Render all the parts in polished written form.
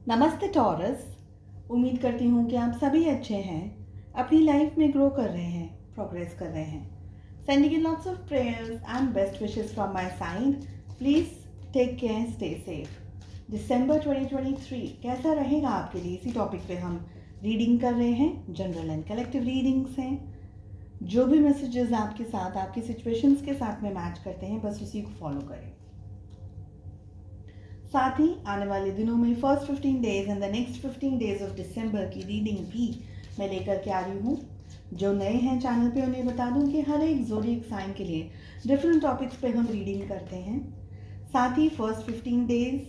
नमस्ते टॉरस। उम्मीद करती हूँ कि आप सभी अच्छे हैं, अपनी लाइफ में ग्रो कर रहे हैं, प्रोग्रेस कर रहे हैं। Sending you lots of prayers and best wishes from my side. Please take care, stay safe. दिसंबर 2023 कैसा रहेगा आपके लिए, इसी टॉपिक पे हम रीडिंग कर रहे हैं। जनरल एंड कलेक्टिव रीडिंग्स हैं। जो भी मैसेजेस आपके साथ, आपकी सिचुएशंस के साथ में मैच करते हैं, बस उसी को फॉलो करें। साथ ही आने वाले दिनों में first 15 days and the next 15 days of December की रीडिंग भी मैं लेकर के आ रही हूँ। जो नए हैं चैनल पे उन्हें बता दूँ कि हर एक ज़ोडिएक साइन के लिए डिफरेंट टॉपिक्स पे हम रीडिंग करते हैं। साथ ही first 15 days,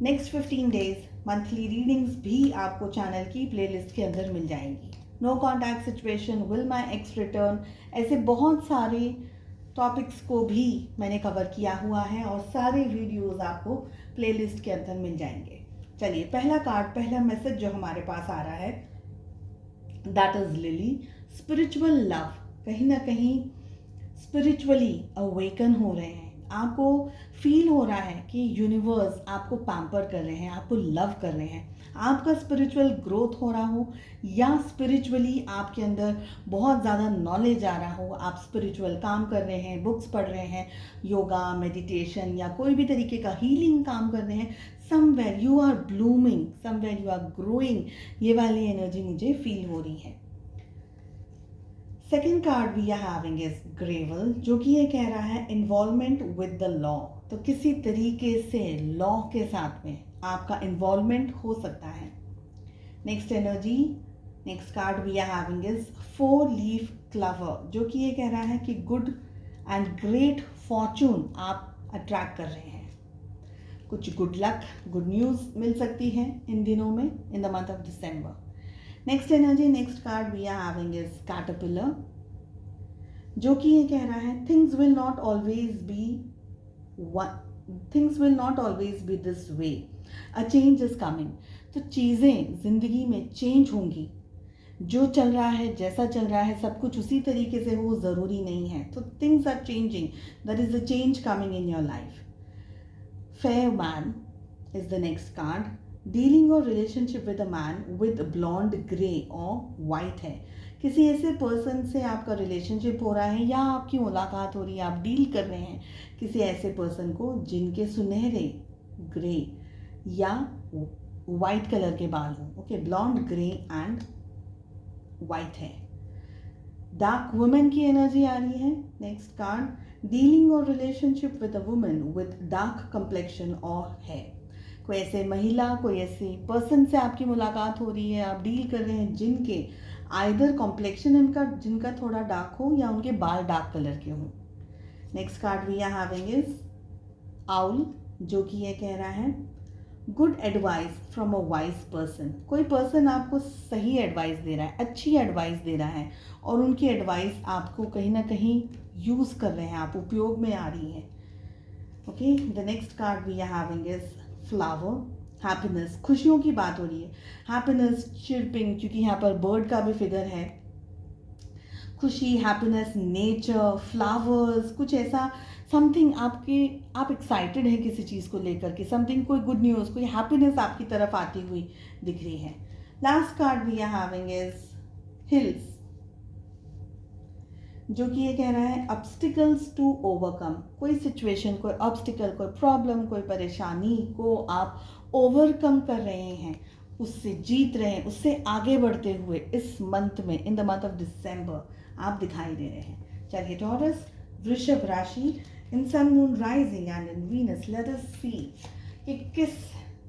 next 15 days monthly readings भी आपको चैनल की प्लेलिस्ट के अंदर मिल जाएंगी। No contact situation, will my ex return, ऐसे बहुत सारे टॉपिक्स को भी मैंने कवर किया हुआ है और सारे वीडियोस आपको प्लेलिस्ट के अंदर मिल जाएंगे। चलिए, पहला कार्ड, पहला मैसेज जो हमारे पास आ रहा है, that is lily. Spiritual love, कहीं ना कहीं स्पिरिचुअली अवेकन हो रहे हैं। आपको फील हो रहा है कि यूनिवर्स आपको पैम्पर कर रहे हैं, आपको लव कर रहे हैं। आपका स्पिरिचुअल ग्रोथ हो रहा हो या स्पिरिचुअली आपके अंदर बहुत ज़्यादा नॉलेज आ रहा हो, आप स्पिरिचुअल काम कर रहे हैं, बुक्स पढ़ रहे हैं, योगा, मेडिटेशन या कोई भी तरीके का हीलिंग काम कर रहे हैं, somewhere you are blooming, somewhere you are growing, ये वाली एनर्जी मुझे फील हो रही है। Second card we are having is gravel, जो कि ये कह रहा है इन्वॉल्वमेंट विद द लॉ। तो किसी तरीके से लॉ के साथ में आपका इन्वॉल्वमेंट हो सकता है। Next energy, next card we are having is 4 leaf clover, जो कि ये कह रहा है कि गुड एंड ग्रेट फॉर्चून आप अट्रैक्ट कर रहे हैं। कुछ गुड लक, गुड न्यूज़ मिल सकती है इन दिनों में, in the month of December. Next energy, next card we are having is caterpillar, जो कि ये कह रहा है things will not always be this way, a change is coming. तो चीज़ें जिंदगी में चेंज होंगी। जो चल रहा है, जैसा चल रहा है, सब कुछ उसी तरीके से हो ज़रूरी नहीं है। तो things are changing, that is a change coming in your life. Fair man is the next card. Dealing और relationship with a man with blond grey और वाइट है। किसी ऐसे पर्सन से आपका रिलेशनशिप हो रहा है या आपकी मुलाकात हो रही है, आप डील कर रहे हैं किसी ऐसे पर्सन को जिनके सुनहरे ग्रे या वाइट कलर के बाल हों। Okay, blonde, grey and white है। डार्क वुमेन की एनर्जी आ रही है। नेक्स्ट कार्ड, डीलिंग और relationship with a women with dark complexion और हेयर। कोई ऐसे महिला, कोई ऐसे पर्सन से आपकी मुलाकात हो रही है, आप डील कर रहे हैं जिनके आइदर कॉम्प्लेक्शन जिनका थोड़ा डार्क हो या उनके बाल डार्क कलर के हों। Next card we are having is owl, जो कि ये कह रहा है good advice from a wise person. कोई पर्सन आपको सही एडवाइस दे रहा है, अच्छी एडवाइस दे रहा है और उनकी एडवाइस आपको कहीं ना कहीं यूज़ कर रहे हैं, आप उपयोग में आ रही है। Okay, the next card we are having is flower, happiness, खुशियों की बात हो रही है। हैप्पीनेस, चिरपिंग, क्योंकि यहाँ पर बर्ड का भी फिगर है। खुशी, हैप्पीनेस, नेचर, फ्लावर्स, कुछ ऐसा समथिंग आप एक्साइटेड हैं किसी चीज़ को लेकर के, समथिंग, कोई गुड न्यूज़, कोई हैप्पीनेस आपकी तरफ आती हुई दिख रही है। Last card we are having is hills, जो कि ये कह रहा है ऑब्स्टिकल्स टू ओवरकम। कोई सिचुएशन, कोई ऑब्स्टिकल, कोई प्रॉब्लम, कोई परेशानी को आप ओवरकम कर रहे हैं, उससे जीत रहे हैं, उससे आगे बढ़ते हुए इस मंथ में, in the month of December आप दिखाई दे रहे हैं। चलिए टॉरस, वृषभ राशि, in sun, moon, rising and in Venus, let us see कि किस,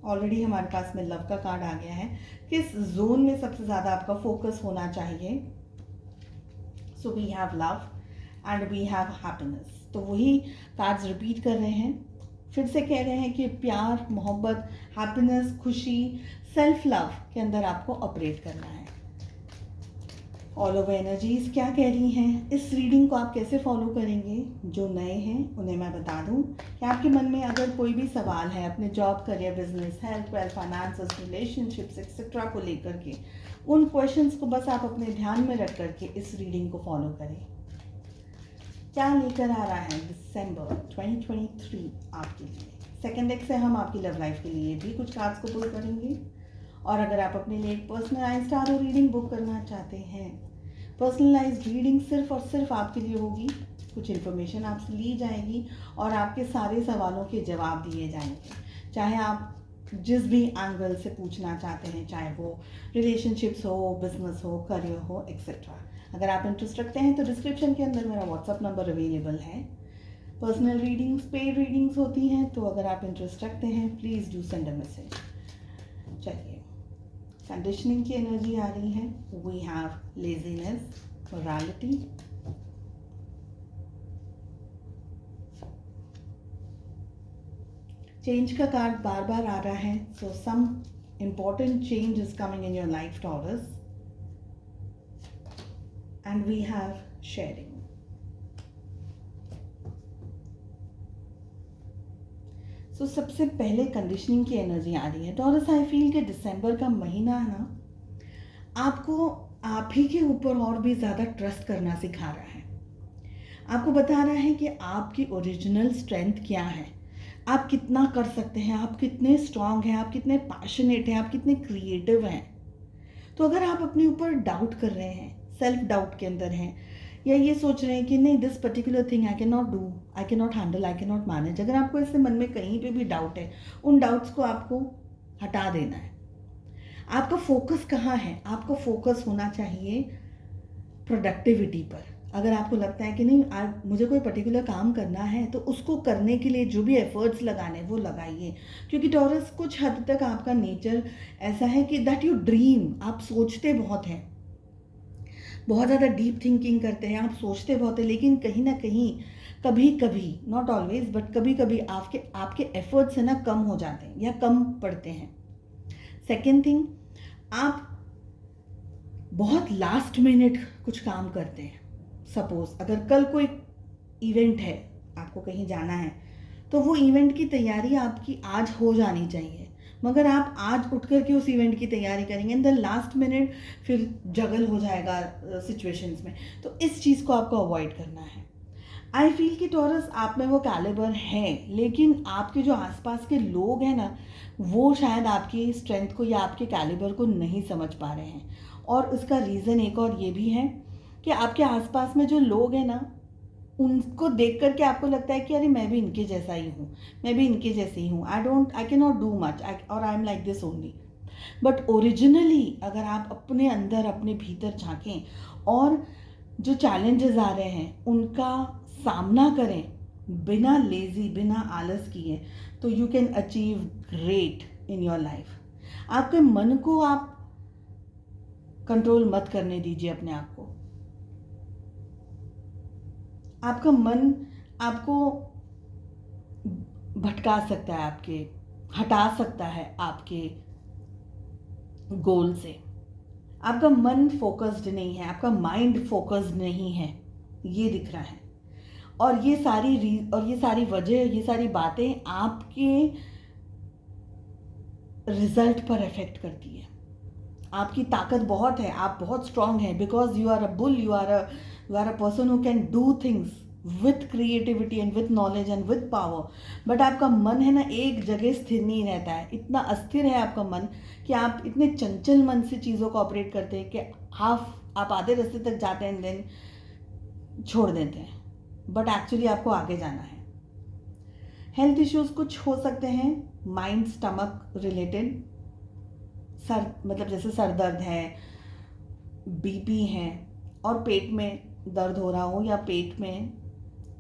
ऑलरेडी हमारे पास में लव का कार्ड आ गया है, किस जोन में सबसे ज़्यादा आपका फोकस होना चाहिए। So we have love and we have happiness. तो वही कार्ड्स रिपीट कर रहे हैं, फिर से कह रहे हैं कि प्यार, मोहब्बत, हैप्पीनेस, खुशी, सेल्फ लव के अंदर आपको ऑपरेट करना है। ऑल ओवर एनर्जीज क्या कह रही हैं, इस रीडिंग को आप कैसे फॉलो करेंगे। जो नए हैं उन्हें मैं बता दूं कि आपके मन में अगर कोई भी सवाल है अपने job, career, business, health, wealth, finances, relationships etcetera को लेकर के, उन क्वेश्चंस को बस आप अपने ध्यान में रख करके इस रीडिंग को फॉलो करें। क्या लेकर आ रहा है दिसंबर 2023 आपके लिए। सेकेंड डेक से हम आपकी लव लाइफ के लिए भी कुछ कार्ड्स को पुल करेंगे। और अगर आप अपने लिए एक पर्सनलाइज्ड टारो रीडिंग बुक करना चाहते हैं, पर्सनलाइज्ड रीडिंग सिर्फ और सिर्फ आपके लिए होगी। कुछ इन्फॉर्मेशन आपसे ली जाएगी और आपके सारे सवालों के जवाब दिए जाएंगे, चाहे आप जिस भी एंगल से पूछना चाहते हैं, चाहे वो रिलेशनशिप्स हो, बिजनेस हो, करियर हो, एक्सेट्रा। अगर आप इंटरेस्ट रखते हैं तो डिस्क्रिप्शन के अंदर मेरा व्हाट्सअप नंबर अवेलेबल है। पर्सनल रीडिंग्स, पेड रीडिंग्स होती हैं, तो अगर आप इंटरेस्ट रखते हैं please do send a message. चलिए, कंडीशनिंग की एनर्जी आ रही है। We have laziness, morality, change का कार्ड बार बार आ रहा है। So some important change is coming in your life Taurus. And we have sharing. So सबसे पहले कंडीशनिंग की एनर्जी आ रही है टॉरस। आई फील कि दिसंबर का महीना है ना, आपको आप ही के ऊपर और भी ज़्यादा ट्रस्ट करना सिखा रहा है। आपको बता रहा है कि आपकी ओरिजिनल स्ट्रेंथ क्या है, आप कितना कर सकते हैं, आप कितने स्ट्रांग हैं, आप कितने पैशनेट हैं, आप कितने क्रिएटिव हैं। तो अगर आप अपने ऊपर डाउट कर रहे हैं, सेल्फ डाउट के अंदर हैं, या ये सोच रहे हैं कि नहीं this particular thing I can not do, I can not handle, I can not manage, अगर आपको ऐसे मन में कहीं पे भी डाउट है, उन डाउट्स को आपको हटा देना है। आपका फोकस कहाँ है? आपका फोकस होना चाहिए प्रोडक्टिविटी पर। अगर आपको लगता है कि नहीं आज मुझे कोई पर्टिकुलर काम करना है, तो उसको करने के लिए जो भी एफर्ट्स लगाने वो लगाइए। क्योंकि टॉरस कुछ हद तक आपका नेचर ऐसा है कि दैट यू ड्रीम, आप सोचते बहुत हैं, बहुत ज़्यादा डीप थिंकिंग करते हैं, आप सोचते बहुत हैं, लेकिन कहीं ना कहीं कभी कभी, नॉट ऑलवेज बट कभी कभी आपके एफर्ट्स है ना कम हो जाते हैं या कम पड़ते हैं। सेकेंड थिंग, आप बहुत लास्ट मिनट कुछ काम करते हैं। सपोज अगर कल कोई इवेंट है, आपको कहीं जाना है, तो वो इवेंट की तैयारी आपकी आज हो जानी चाहिए, मगर आप आज उठ कर के उस इवेंट की तैयारी करेंगे एंड द लास्ट मिनट फिर जगल हो जाएगा सिचुएशंस में। तो इस चीज़ को आपको अवॉइड करना है। आई फील कि टॉरस आप में वो कैलिबर है, लेकिन आपके जो आसपास के लोग हैं ना, वो शायद आपकी स्ट्रेंथ को या आपके कैलिबर को नहीं समझ पा रहे हैं। और उसका रीज़न एक और ये भी है कि आपके आसपास में जो लोग हैं ना, उनको देख करके आपको लगता है कि अरे मैं भी इनके जैसा ही हूँ, मैं भी इनके जैसे ही हूँ, I can not do much और I am like this only. But originally अगर आप अपने अंदर, अपने भीतर झांकें और जो चैलेंजेस आ रहे हैं उनका सामना करें बिना लेजी, बिना आलस किए, तो you can achieve great in your life. आपके मन को आप कंट्रोल मत करने दीजिए अपने आप को। आपका मन आपको भटका सकता है, आपके हटा सकता है आपके गोल से। आपका मन फोकस्ड नहीं है, आपका माइंड फोकस्ड नहीं है, ये दिख रहा है। और ये सारी वजह, ये सारी बातें आपके रिजल्ट पर इफेक्ट करती है। आपकी ताकत बहुत है, आप बहुत स्ट्रांग हैं, because you are a bull, you are a person who can do things with creativity and with knowledge and with power. But आपका मन है ना, एक जगह स्थिर नहीं रहता है, इतना अस्थिर है आपका मन कि आप इतने चंचल मन से चीज़ों को ऑपरेट करते हैं कि आप आधे रास्ते तक जाते हैं देन छोड़ देते हैं। बट एक्चुअली आपको आगे जाना है। हेल्थ इश्यूज कुछ हो सकते हैं, माइंड स्टमक रिलेटेड, मतलब जैसे सर दर्द है, बीपी है, और पेट में दर्द हो रहा हो, या पेट में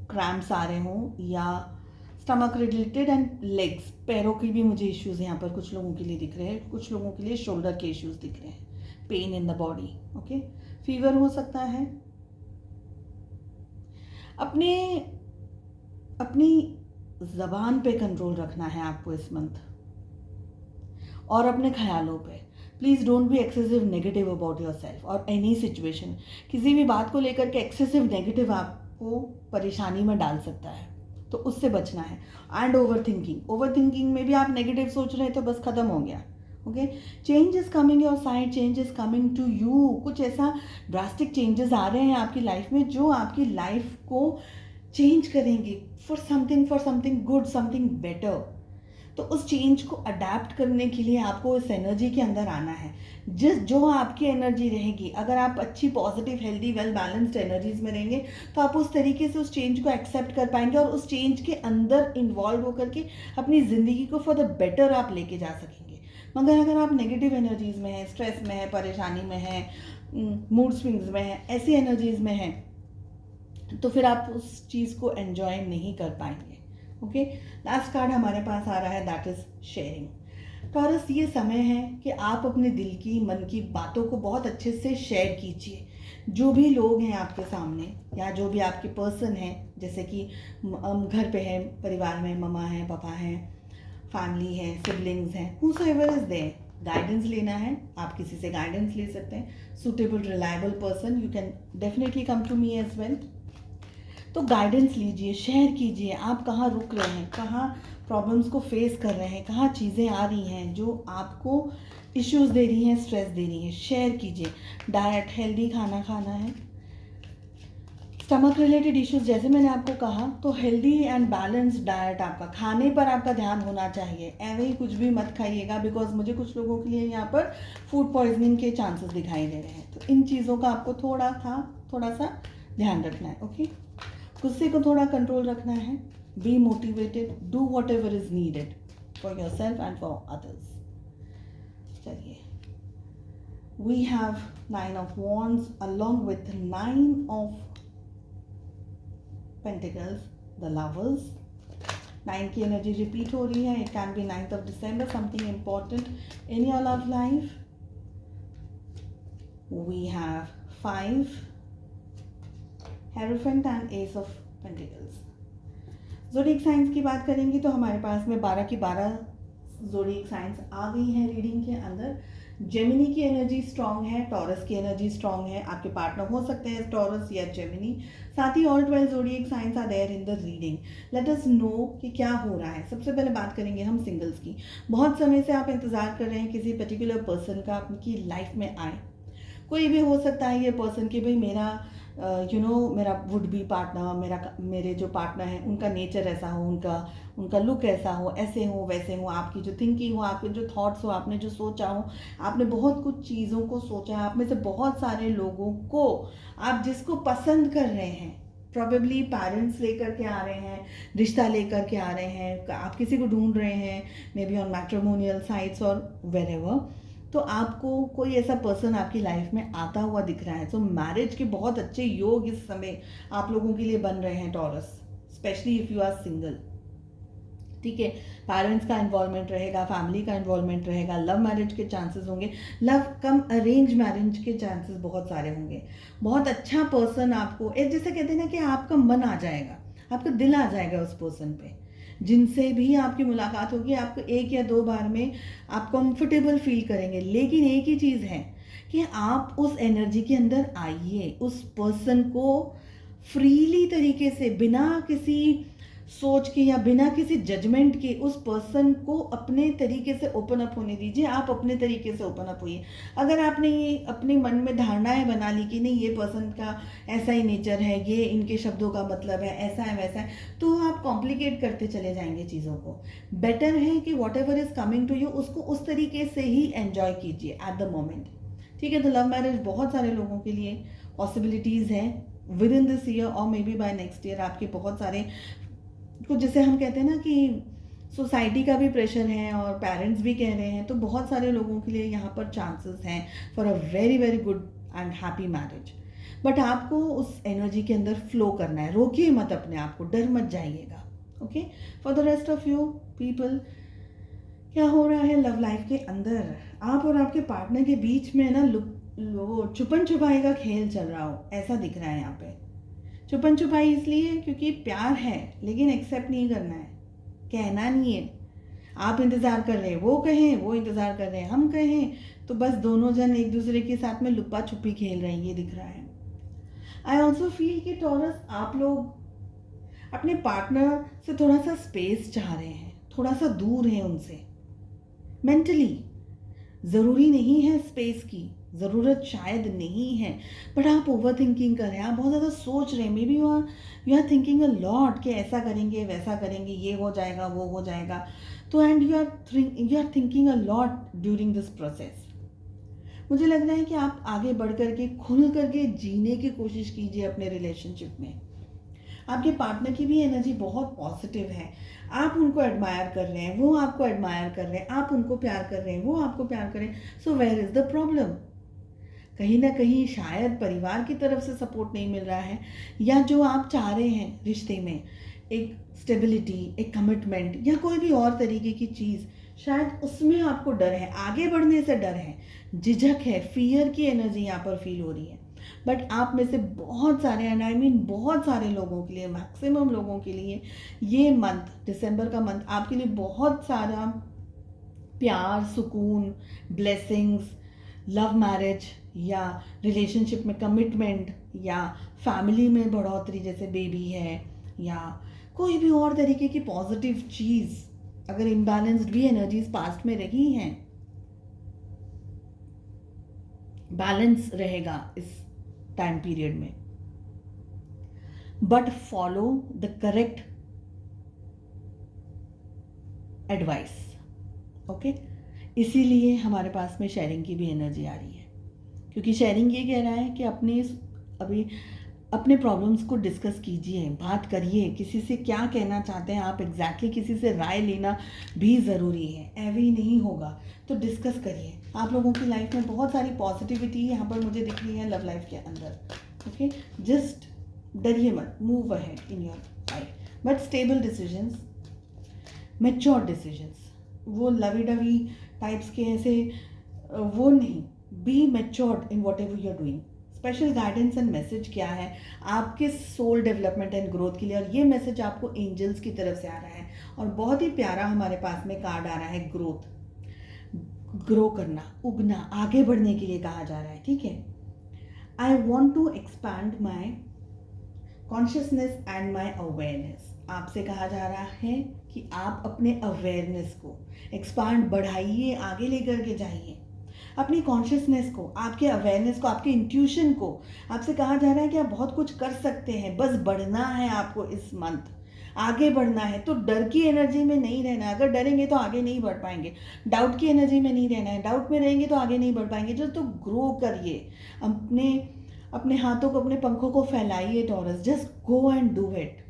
क्रैम्प्स आ रहे हो, या स्टमक रिलेटेड, एंड लेग्स, पैरों की भी मुझे इश्यूज यहाँ पर कुछ लोगों के लिए दिख रहे हैं, कुछ लोगों के लिए शोल्डर के इश्यूज दिख रहे हैं, pain in the body. Okay, fever हो सकता है। अपनी ज़बान पे कंट्रोल रखना है आपको इस मंथ, और अपने ख्यालों पे। Please don't be excessive negative about your self और एनी सिचुएशन। किसी भी बात को लेकर के एक्सेसिव नेगेटिव आपको परेशानी में डाल सकता है, तो उससे बचना है। एंड ओवर थिंकिंग में भी आप नेगेटिव सोच रहे हैं तो बस ख़त्म हो गया। Okay, change is coming your side, change is coming to you. कुछ ऐसा ड्रास्टिक चेंजेस आ रहे हैं आपकी लाइफ में जो आपकी लाइफ को चेंज करेंगे for something good, something better. तो उस चेंज को अडेप्ट करने के लिए आपको इस एनर्जी के अंदर आना है। जो आपकी एनर्जी रहेगी, अगर आप अच्छी positive healthy well balanced energies में रहेंगे तो आप उस तरीके से उस चेंज को एक्सेप्ट कर पाएंगे और उस चेंज के अंदर इन्वॉल्व होकर के अपनी ज़िंदगी को फॉर द बेटर आप लेके जा सकेंगे। मगर अगर आप नेगेटिव एनर्जीज में हैं, स्ट्रेस में है, परेशानी में है, मूड स्विंग्स में है, ऐसी एनर्जीज में है, तो फिर आप उस चीज़ को एंजॉय नहीं कर पाएंगे। ओके, लास्ट कार्ड हमारे पास आ रहा है, दैट इज शेयरिंग। टॉरस, ये समय है कि आप अपने दिल की मन की बातों को बहुत अच्छे से शेयर कीजिए। जो भी लोग हैं आपके सामने या जो भी आपके पर्सन हैं, जैसे कि घर पे है, परिवार में मम्मा है, पापा हैं, फैमिली है, सिबलिंग्स हैं, हूसोएवर इज देयर, गाइडेंस लेना है, आप किसी से गाइडेंस ले सकते हैं। Suitable reliable person, you can definitely come to me as well. तो गाइडेंस लीजिए, शेयर कीजिए, आप कहाँ रुक रहे हैं, कहाँ प्रॉब्लम्स को फेस कर रहे हैं, कहाँ चीज़ें आ रही हैं जो आपको इश्यूज दे रही हैं, स्ट्रेस दे रही हैं, शेयर कीजिए। डाइट, हेल्दी खाना खाना है। स्टमक रिलेटेड इश्यूज, जैसे मैंने आपको कहा, तो हेल्दी एंड बैलेंस्ड डाइट, आपका खाने पर आपका ध्यान होना चाहिए। ऐसे ही कुछ भी मत खाइएगा, बिकॉज मुझे कुछ लोगों के लिए यहाँ पर फूड पॉइजनिंग के चांसेस दिखाई दे रहे हैं। तो इन चीज़ों का आपको थोड़ा सा ध्यान रखना है। ओके, गुस्से को थोड़ा कंट्रोल रखना है। Be motivated, do what ever is needed for your self and for others. चलिए, we have 9 of Wands along with 9 of Pentacles, the Lovers. 9 की एनर्जी रिपीट हो रही है। It can be 9th of December, something important in your love life. We have 5 Hierophant and Ace of Pentacles. Zodiac science की बात करेंगे तो हमारे पास में 12 की 12 ज़ोडिएक साइंस आ गई हैं रीडिंग के अंदर। जेमिनी की एनर्जी स्ट्रांग है, टॉरस की एनर्जी स्ट्रांग है, आपके पार्टनर हो सकते हैं टॉरस या जेमिनी। साथ ही all 12 zodiac signs are there in the reading. Let us know कि क्या हो रहा है। सबसे पहले बात करेंगे हम सिंगल्स की। बहुत समय से आप इंतज़ार कर रहे हैं किसी पर्टिकुलर पर्सन का आपकी लाइफ में आए। कोई भी हो सकता है ये पर्सन कि भाई मेरा मेरा वुड बी पार्टनर, मेरे जो पार्टनर हैं उनका नेचर ऐसा हो, उनका लुक ऐसा हो, ऐसे हो वैसे हो, आपकी जो थिंकिंग हो, आपके जो थॉट्स हो, आपने जो सोचा हो, आपने बहुत कुछ चीज़ों को सोचा है। आप में से बहुत सारे लोगों को आप जिसको पसंद कर रहे हैं, प्रॉबेबली पेरेंट्स लेकर के आ रहे हैं, रिश्ता लेकर के आ रहे हैं, आप किसी को ढूंढ रहे हैं, may be on matrimonial sites और वेरेवर। तो आपको कोई ऐसा पर्सन आपकी लाइफ में आता हुआ दिख रहा है। तो मैरिज के बहुत अच्छे योग इस समय आप लोगों के लिए बन रहे हैं Taurus, specially if you are single. ठीक है, पेरेंट्स का इन्वॉल्वमेंट रहेगा, फैमिली का इन्वॉल्वमेंट रहेगा, लव मैरिज के चांसेस होंगे, लव कम अरेंज मैरिज के चांसेस बहुत सारे होंगे। बहुत अच्छा पर्सन आपको, एक जैसे कहते हैं ना कि आपका मन आ जाएगा, आपका दिल आ जाएगा उस पर्सन पे। जिनसे भी आपकी मुलाकात होगी आपको 1 या 2 बार में आप कंफर्टेबल फील करेंगे। लेकिन एक ही चीज़ है कि आप उस एनर्जी के अंदर आइए, उस पर्सन को फ्रीली तरीके से, बिना किसी सोच के या बिना किसी जजमेंट के उस पर्सन को अपने तरीके से ओपन अप होने दीजिए। आप अपने तरीके से ओपन अप होइए। अगर आपने ये अपने मन में धारणाएं बना ली कि नहीं ये पर्सन का ऐसा ही नेचर है, ये इनके शब्दों का मतलब है, ऐसा है वैसा है, तो आप कॉम्प्लिकेट करते चले जाएंगे चीज़ों को। बेटर है कि whatever is coming to you उसको उस तरीके से ही एन्जॉय कीजिए एट द मोमेंट। ठीक है, तो लव मैरिज बहुत सारे लोगों के लिए पॉसिबिलिटीज़ हैं विद इन दिस ईयर और maybe by next year. आपके बहुत सारे कुछ, जैसे हम कहते हैं ना कि सोसाइटी का भी प्रेशर है और पेरेंट्स भी कह रहे हैं, तो बहुत सारे लोगों के लिए यहाँ पर चांसेस हैं for a very very good and happy marriage. But आपको उस एनर्जी के अंदर फ्लो करना है, रोकिए मत अपने आप को, डर मत जाइएगा। Okay, for the rest of you people, क्या हो रहा है लव लाइफ के अंदर, आप और आपके पार्टनर के बीच में ना वो छुपन छुपाई का खेल चल रहा हो, ऐसा दिख रहा है यहाँ पे। छुपन छुपाई इसलिए क्योंकि प्यार है लेकिन एक्सेप्ट नहीं करना है, कहना नहीं है। आप इंतज़ार कर रहे हैं वो कहें, वो इंतज़ार कर रहे हैं हम कहें, तो बस दोनों जन एक दूसरे के साथ में लुप्पा छुपी खेल रहे हैं, ये दिख रहा है। आई ऑल्सो फील कि टॉरस, आप लोग अपने पार्टनर से थोड़ा सा स्पेस चाह रहे हैं, थोड़ा सा दूर हैं उनसे मेंटली। ज़रूरी नहीं है स्पेस की, ज़रूरत शायद नहीं है, बट आप ओवर थिंकिंग कर रहे हैं, आप बहुत ज़्यादा सोच रहे हैं। Maybe you are thinking a lot कि ऐसा करेंगे वैसा करेंगे, ये हो जाएगा वो हो जाएगा। तो and you are thinking a lot during this process. मुझे लग रहा है कि आप आगे बढ़ करके खुल करके जीने की कोशिश कीजिए अपने रिलेशनशिप में। आपके पार्टनर की भी एनर्जी बहुत पॉजिटिव है, आप उनको एडमायर कर रहे हैं, वो आपको एडमायर कर रहे हैं, आप उनको प्यार कर रहे हैं, वो आपको प्यार कर रहे हैं। So where is the problem? कहीं ना कहीं शायद परिवार की तरफ से सपोर्ट नहीं मिल रहा है, या जो आप चाह रहे हैं रिश्ते में, एक स्टेबिलिटी, एक कमिटमेंट या कोई भी और तरीके की चीज़, शायद उसमें आपको डर है, आगे बढ़ने से डर है, झिझक है, फियर की एनर्जी यहाँ पर फील हो रही है। बट आप में से बहुत सारे, एंड आई मीन बहुत सारे लोगों के लिए, मैक्सिमम लोगों के लिए ये मंथ, दिसंबर का मंथ आपके लिए बहुत सारा प्यार, सुकून, ब्लेसिंग्स, लव मैरिज या रिलेशनशिप में कमिटमेंट या फैमिली में बढ़ोतरी जैसे बेबी है, या कोई भी और तरीके की पॉजिटिव चीज़, अगर इम्बैलेंस्ड भी एनर्जीज पास्ट में रही हैं, बैलेंस रहेगा इस टाइम पीरियड में। But follow the correct advice, okay. इसीलिए हमारे पास में शेयरिंग की भी एनर्जी आ रही है, क्योंकि शेयरिंग ये कह रहा है कि अपने प्रॉब्लम्स को डिस्कस कीजिए, बात करिए, किसी से क्या कहना चाहते हैं आप एग्जैक्टली, किसी से राय लेना भी ज़रूरी है, ऐवे ही नहीं होगा, तो डिस्कस करिए। आप लोगों की लाइफ में बहुत सारी पॉजिटिविटी यहाँ पर मुझे दिख रही है लव लाइफ के अंदर, ओके। जस्ट डरिए मत, move ahead in your life, but stable decisions, mature decisions, वो लवी डवी टाइप्स के ऐसे वो नहीं, be matured in whatever you are doing. Special guidance and message क्या है आपके सोल डेवलपमेंट एंड ग्रोथ के लिए, और ये मैसेज आपको एंजल्स की तरफ से आ रहा है, और बहुत ही प्यारा हमारे पास में कार्ड आ रहा है, ग्रोथ, ग्रो करना, उगना, आगे बढ़ने के लिए कहा जा रहा है, ठीक है। I want to expand my consciousness and my awareness, आपसे कहा जा रहा है कि आप अपने अवेयरनेस को एक्सपांड, बढ़ाइए, आगे लेकर के जाइए, अपनी कॉन्शियसनेस को, आपके अवेयरनेस को, आपके इंट्यूशन को। आपसे कहा जा रहा है कि आप बहुत कुछ कर सकते हैं, बस बढ़ना है आपको, इस मंथ आगे बढ़ना है। तो डर की एनर्जी में नहीं रहना, अगर डरेंगे तो आगे नहीं बढ़ पाएंगे, डाउट की एनर्जी में नहीं रहना है, डाउट में रहेंगे तो आगे नहीं बढ़ पाएंगे। जो तो ग्रो करिए, अपने हाथों को, अपने पंखों को फैलाइए Taurus, just go and do it.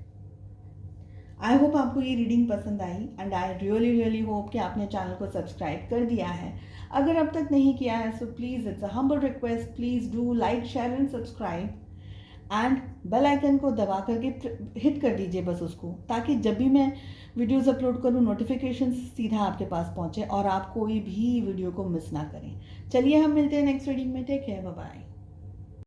I hope आपको ये रीडिंग पसंद आई, एंड आई रियली होप कि आपने चैनल को सब्सक्राइब कर दिया है। अगर अब तक नहीं किया है so please, it's a humble request, please do like, share and subscribe, and bell icon को दबा करके हिट कर दीजिए बस उसको, ताकि जब भी मैं वीडियोस अपलोड करूँ नोटिफिकेशन सीधा आपके पास पहुँचे और आप कोई भी वीडियो को मिस ना करें। चलिए हम मिलते हैं नेक्स्ट रीडिंग में, टेक केयर, बाय बाय।